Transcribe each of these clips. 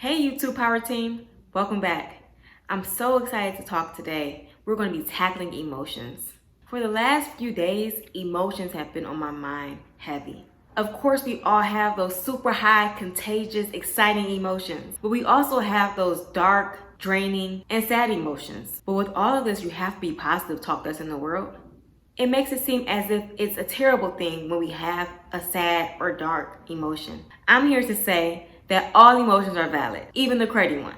Hey YouTube Power Team, welcome back. I'm so excited to talk today. We're going to be tackling emotions. For the last few days, emotions have been on my mind heavy. Of course, we all have those super high, contagious, exciting emotions, but we also have those dark, draining, and sad emotions. But with all of this, you have to be positive talk that's in the world. It makes it seem as if it's a terrible thing when we have a sad or dark emotion. I'm here to say that all emotions are valid, even the crazy ones.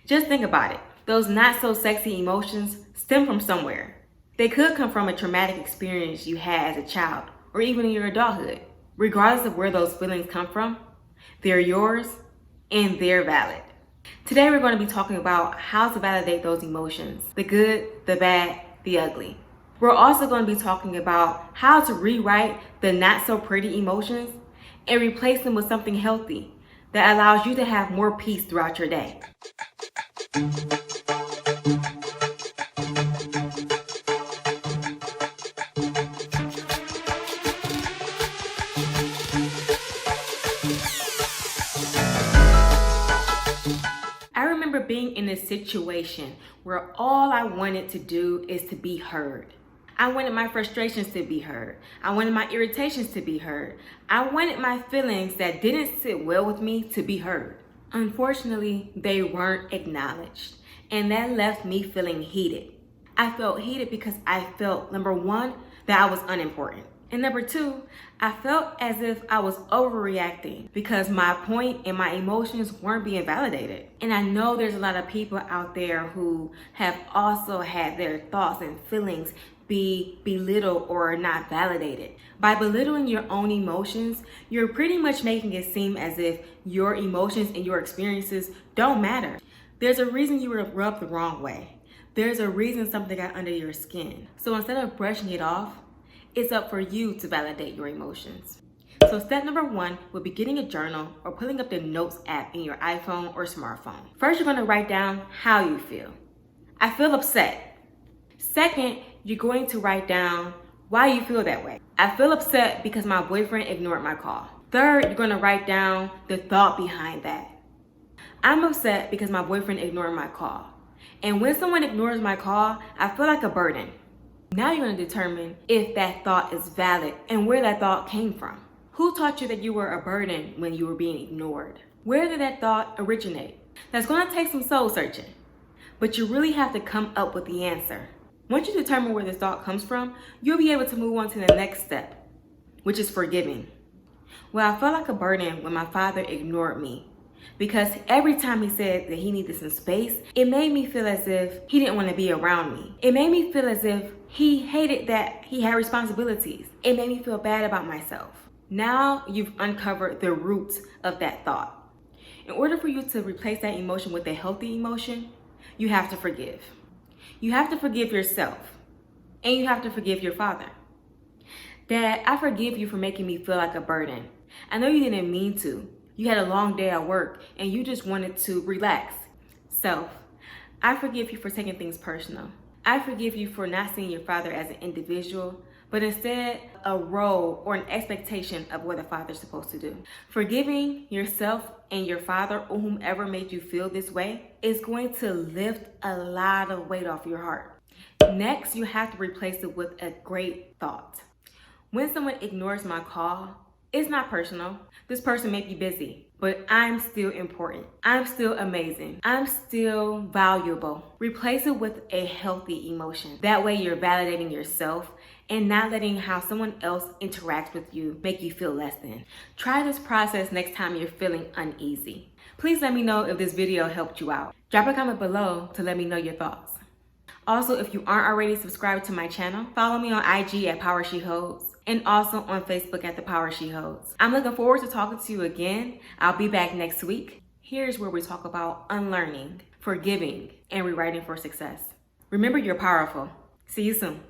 Just think about it. Those not so sexy emotions stem from somewhere. They could come from a traumatic experience you had as a child or even in your adulthood. Regardless of where those feelings come from, they're yours and they're valid. Today we're going to be talking about how to validate those emotions, the good, the bad, the ugly. We're also going to be talking about how to rewrite the not so pretty emotions and replace them with something healthy that allows you to have more peace throughout your day. I remember being in a situation where all I wanted to do is to be heard. I wanted my frustrations to be heard. I wanted my irritations to be heard. I wanted my feelings that didn't sit well with me to be heard. Unfortunately, they weren't acknowledged, and that left me feeling heated. I felt heated because I felt, number one, that I was unimportant. And number two, I felt as if I was overreacting because my point and my emotions weren't being validated. And I know there's a lot of people out there who have also had their thoughts and feelings be belittled or not validated. By belittling your own emotions, you're pretty much making it seem as if your emotions and your experiences don't matter. There's a reason you were rubbed the wrong way. There's a reason something got under your skin. So instead of brushing it off, it's up for you to validate your emotions. So step number one would be getting a journal or pulling up the Notes app in your iPhone or smartphone. First, you're going to write down how you feel. I feel upset. Second, you're going to write down why you feel that way. I feel upset because my boyfriend ignored my call. Third, you're going to write down the thought behind that. I'm upset because my boyfriend ignored my call. And when someone ignores my call, I feel like a burden. Now you're going to determine if that thought is valid and where that thought came from. Who taught you that you were a burden when you were being ignored? Where did that thought originate? That's going to take some soul searching, but you really have to come up with the answer. Once you determine where this thought comes from, you'll be able to move on to the next step, which is forgiving. Well, I felt like a burden when my father ignored me because every time he said that he needed some space, it made me feel as if he didn't want to be around me. It made me feel as if he hated that he had responsibilities. It made me feel bad about myself. Now you've uncovered the roots of that thought. In order for you to replace that emotion with a healthy emotion, you have to forgive. You have to forgive yourself, and you have to forgive your father. Dad, I forgive you for making me feel like a burden. I know you didn't mean to. You had a long day at work, and you just wanted to relax. Self, I forgive you for taking things personal. I forgive you for not seeing your father as an individual, but instead a role or an expectation of what a father's supposed to do. Forgiving yourself and your father or whomever made you feel this way is going to lift a lot of weight off your heart. Next, you have to replace it with a great thought. When someone ignores my call, it's not personal. This person may be busy, but I'm still important. I'm still amazing. I'm still valuable. Replace it with a healthy emotion. That way you're validating yourself and not letting how someone else interacts with you make you feel less than. Try this process next time you're feeling uneasy. Please let me know if this video helped you out. Drop a comment below to let me know your thoughts. Also, if you aren't already subscribed to my channel, follow me on IG at Power She Holds and also on Facebook at The Power She Holds. I'm looking forward to talking to you again. I'll be back next week. Here's where we talk about unlearning, forgiving, and rewriting for success. Remember, you're powerful. See you soon.